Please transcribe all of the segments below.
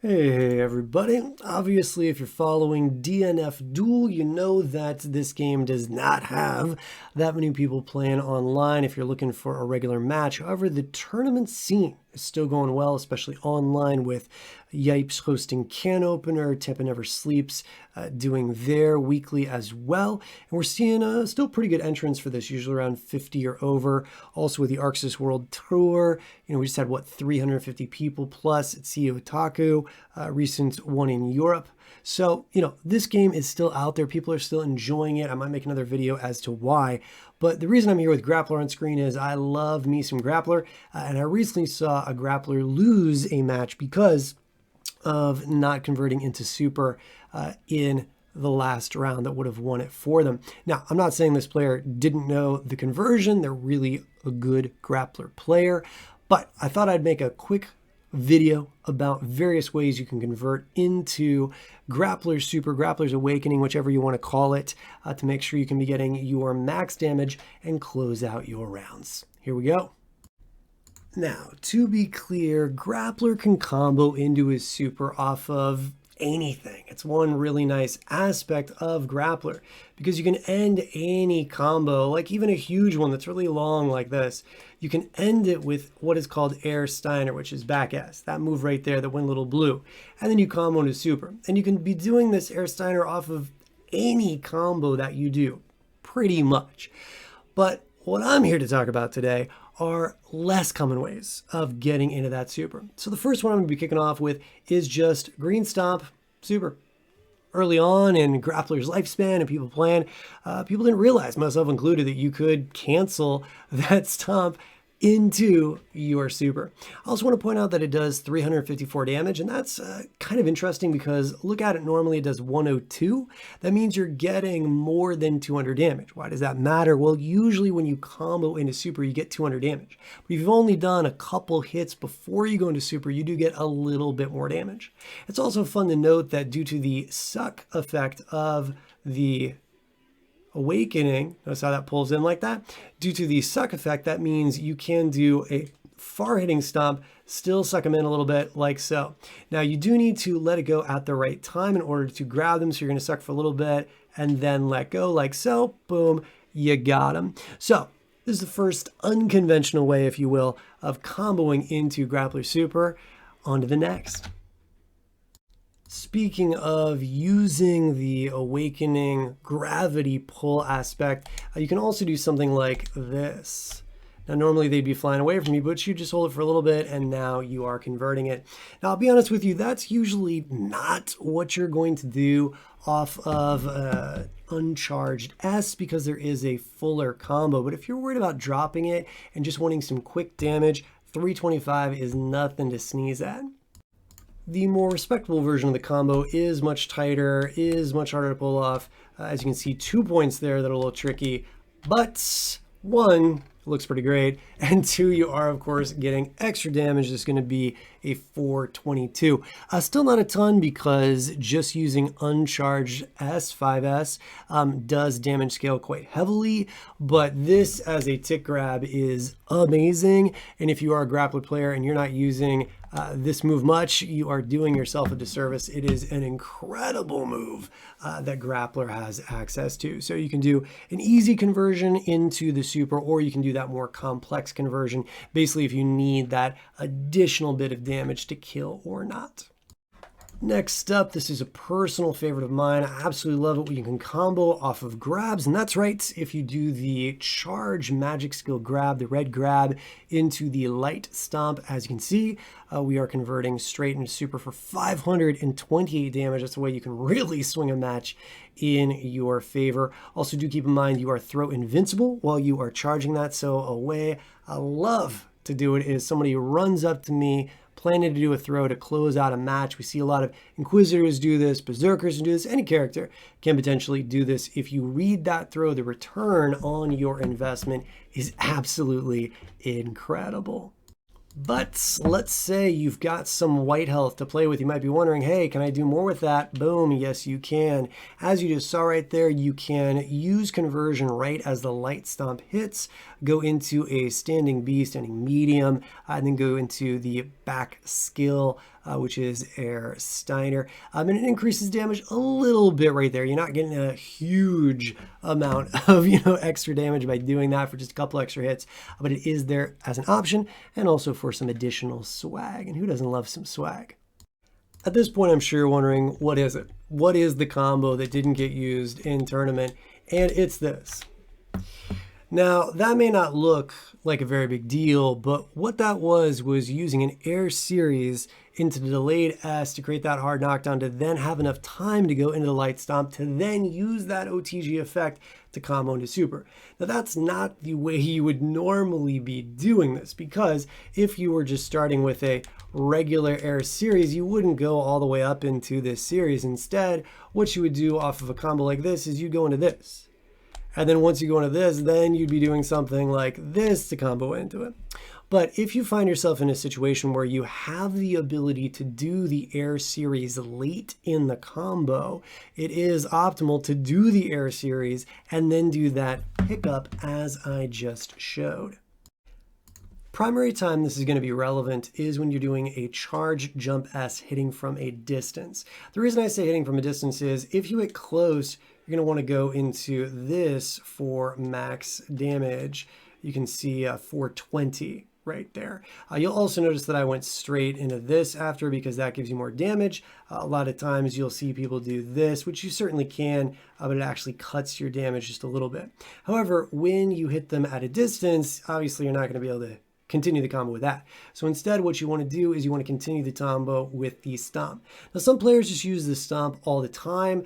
Hey everybody, obviously if you're following DNF Duel, you know that this game does not have that many people playing online if you're looking for a regular match. However, the tournament scene is still going well, especially online with Yipes hosting Can Opener, Tampa Never Sleeps doing their weekly as well. And we're seeing still pretty good entrants for this, usually around 50 or over. Also with the Arxis World Tour, we just had, 350 people plus at CEO Otaku, recent one in Europe. So, this game is still out there. People are still enjoying it. I might make another video as to why. But the reason I'm here with Grappler on screen is I love me some Grappler. And I recently saw a Grappler lose a match because of not converting into super in the last round that would have won it for them. Now, I'm not saying this player didn't know the conversion. They're really a good Grappler player. But I thought I'd make a quick video about various ways you can convert into Grappler's Super, Grappler's Awakening, whichever you want to call it, to make sure you can be getting your max damage and close out your rounds. Here we go. Now, to be clear, Grappler can combo into his super off of anything. It's one really nice aspect of Grappler because you can end any combo, like even a huge one that's really long like this. You can end it with what is called Air Steiner, which is back S, that move right there that went a little blue. And then you combo into super. And you can be doing this Air Steiner off of any combo that you do, pretty much. But what I'm here to talk about today are less common ways of getting into that super. So the first one I'm going to be kicking off with is just green stomp super. Early on in Grappler's lifespan and people playing, people didn't realize, myself included, that you could cancel that stomp into your super. I also want to point out that it does 354 damage, and that's kind of interesting because look at it, normally it does 102. That means you're getting more than 200 damage. Why does that matter? Well, usually when you combo into super, you get 200 damage. But if you've only done a couple hits before you go into super, you do get a little bit more damage. It's also fun to note that due to the suck effect of the Awakening, notice how that pulls in like that? Due to the suck effect, that means you can do a far hitting stomp, still suck them in a little bit like so. Now you do need to let it go at the right time in order to grab them. So you're going to suck for a little bit and then let go like so. Boom, you got them. So this is the first unconventional way, if you will, of comboing into Grappler Super. On to the next. Speaking of using the awakening gravity pull aspect, you can also do something like this. Now, normally they'd be flying away from you, but you just hold it for a little bit and now you are converting it. Now, I'll be honest with you, that's usually not what you're going to do off of uncharged S because there is a fuller combo. But if you're worried about dropping it and just wanting some quick damage, 325 is nothing to sneeze at. The more respectable version of the combo is much tighter, is much harder to pull off. As you can see, 2 points there that are a little tricky, but 1, looks pretty great, and 2, you are of course getting extra damage. This is going to be a 422. Still not a ton because just using uncharged S5S does damage scale quite heavily, but this as a tick grab is amazing. And if you are a Grappler player and you're not using this move much, you are doing yourself a disservice. It is an incredible move that Grappler has access to. So you can do an easy conversion into the super, or you can do that more complex conversion, basically if you need that additional bit of damage to kill or not. Next up, this is a personal favorite of mine. I absolutely love it when you can combo off of grabs, and that's right, if you do the charge magic skill grab, the red grab, into the light stomp. As you can see, we are converting straight into super for 528 damage. That's the way you can really swing a match in your favor. Also, do keep in mind you are throw invincible while you are charging that, so a way I love to do it is somebody runs up to me planning to do a throw to close out a match. We see a lot of Inquisitors do this, Berserkers do this, any character can potentially do this. If you read that throw, the return on your investment is absolutely incredible. But let's say you've got some white health to play with. You might be wondering, hey, can I do more with that? Boom, yes you can. As you just saw right there, you can use conversion right as the light stomp hits, go into a standing B, standing medium, and then go into the back skill which is Air Steiner. And it increases damage a little bit right there. You're not getting a huge amount of, extra damage by doing that for just a couple extra hits, but it is there as an option and also for some additional swag. And who doesn't love some swag? At this point, I'm sure you're wondering, what is it? What is the combo that didn't get used in tournament? And it's this. Now, that may not look like a very big deal, but what that was using an air series into the delayed S to create that hard knockdown to then have enough time to go into the light stomp to then use that OTG effect to combo into super. Now, that's not the way you would normally be doing this, because if you were just starting with a regular air series, you wouldn't go all the way up into this series. Instead, what you would do off of a combo like this is you go into this. And then once you go into this, then you'd be doing something like this to combo into it. But if you find yourself in a situation where you have the ability to do the air series late in the combo, it is optimal to do the air series and then do that pickup as I just showed. Primary time this is going to be relevant is when you're doing a charge jump S hitting from a distance. The reason I say hitting from a distance is if you hit close, you're going to want to go into this for max damage. You can see 420 right there. You'll also notice that I went straight into this after because that gives you more damage. A lot of times you'll see people do this, which you certainly can, but it actually cuts your damage just a little bit. However, when you hit them at a distance, obviously you're not going to be able to continue the combo with that. So instead, what you want to do is you want to continue the combo with the stomp. Now, some players just use the stomp all the time.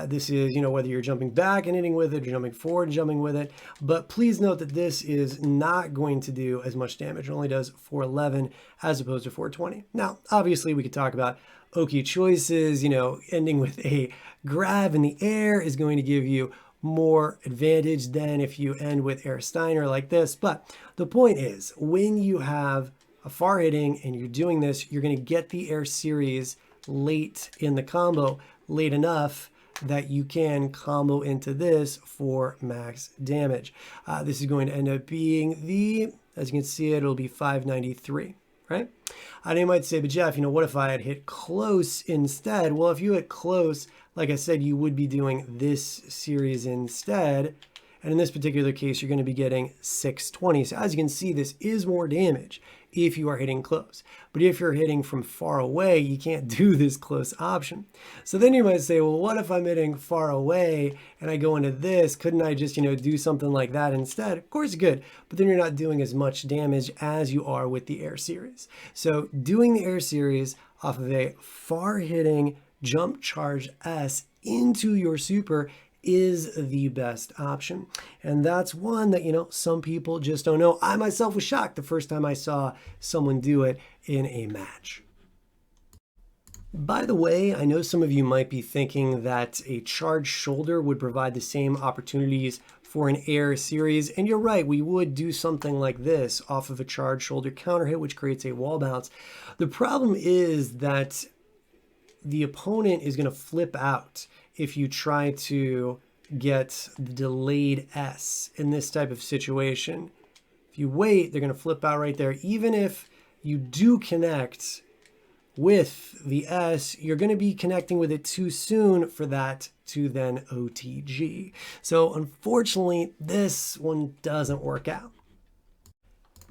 This is, whether you're jumping back and hitting with it, or jumping forward and jumping with it. But please note that this is not going to do as much damage. It only does 411 as opposed to 420. Now, obviously, we could talk about Oki choices. Ending with a grab in the air is going to give you more advantage than if you end with Air Steiner like this. But the point is, when you have a far hitting and you're doing this, you're going to get the air series late in the combo, late enough that you can combo into this for max damage. This is going to end up being as you can see, it'll be 593. Right? And you might say, but Jeff, what if I had hit close instead? Well, if you hit close, like I said, you would be doing this series instead. And in this particular case, you're going to be getting 620. So as you can see, this is more damage if you are hitting close. But if you're hitting from far away, you can't do this close option. So then you might say, well, what if I'm hitting far away and I go into this? Couldn't I just, do something like that instead? Of course you could, but then you're not doing as much damage as you are with the air series. So doing the air series off of a far hitting jump charge S into your super is the best option. And that's one that, some people just don't know. I myself was shocked the first time I saw someone do it in a match. By the way, I know some of you might be thinking that a charged shoulder would provide the same opportunities for an air series, and you're right, we would do something like this off of a charged shoulder counter hit, which creates a wall bounce. The problem is that the opponent is going to flip out if you try to get the delayed S in this type of situation. If you wait, they're going to flip out right there. Even if you do connect with the S, you're going to be connecting with it too soon for that to then OTG. So unfortunately, this one doesn't work out.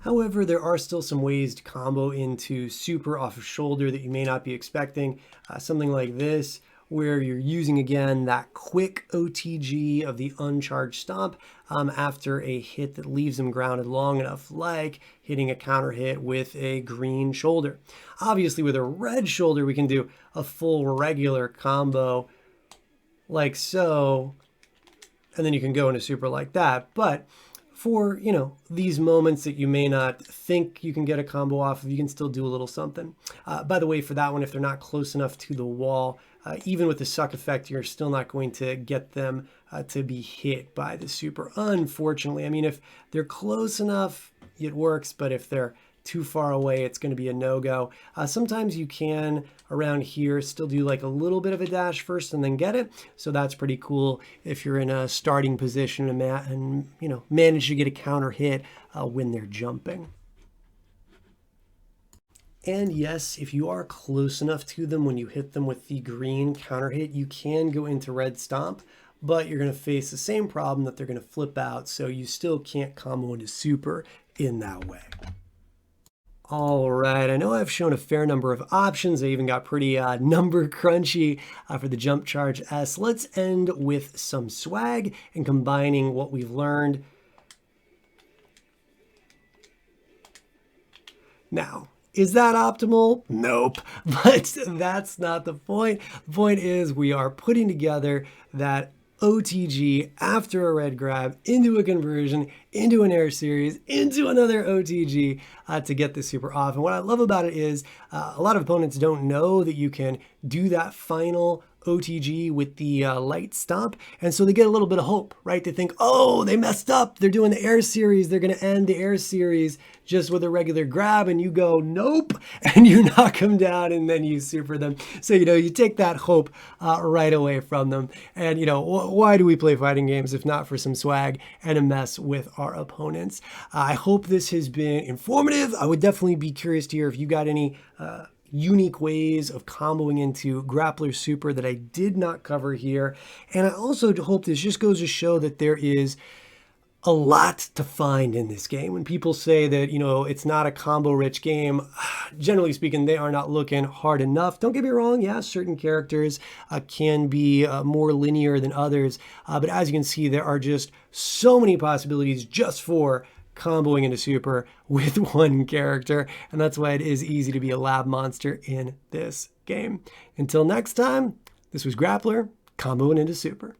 However, there are still some ways to combo into super off of shoulder that you may not be expecting. Something like this, where you're using, again, that quick OTG of the uncharged stomp after a hit that leaves them grounded long enough, like hitting a counter hit with a green shoulder. Obviously, with a red shoulder, we can do a full regular combo like so, and then you can go into super like that. But for, these moments that you may not think you can get a combo off of, you can still do a little something. By the way, for that one, if they're not close enough to the wall, even with the suck effect, you're still not going to get them to be hit by the super, unfortunately. I mean, if they're close enough, it works, but if they're too far away, it's going to be a no-go. Sometimes you can, around here, still do like a little bit of a dash first and then get it. So that's pretty cool if you're in a starting position and manage to get a counter hit when they're jumping. And yes, if you are close enough to them when you hit them with the green counter hit, you can go into red stomp, but you're going to face the same problem that they're going to flip out, so you still can't combo into super in that way. All right, I know I've shown a fair number of options. I even got pretty number crunchy for the Jump Charge S. Let's end with some swag and combining what we've learned. Now, is that optimal? Nope, but that's not the point. The point is we are putting together that OTG after a red grab into a conversion, into an air series, into another OTG to get this super off. And what I love about it is a lot of opponents don't know that you can do that final OTG with the light stomp, and so they get a little bit of hope, right? They think, oh, they messed up, they're doing the air series, they're going to end the air series just with a regular grab, and you go, nope, and you knock them down, and then you super them. So, you take that hope right away from them. And, why do we play fighting games if not for some swag and a mess with our opponents? I hope this has been informative. I would definitely be curious to hear if you got any unique ways of comboing into Grappler Super that I did not cover here. And I also hope this just goes to show that there is a lot to find in this game. When people say that, it's not a combo-rich game, generally speaking, they are not looking hard enough. Don't get me wrong, yeah, certain characters can be more linear than others, but as you can see, there are just so many possibilities just for comboing into super with one character, and that's why it is easy to be a lab monster in this game. Until next time, this was Grappler, comboing into super.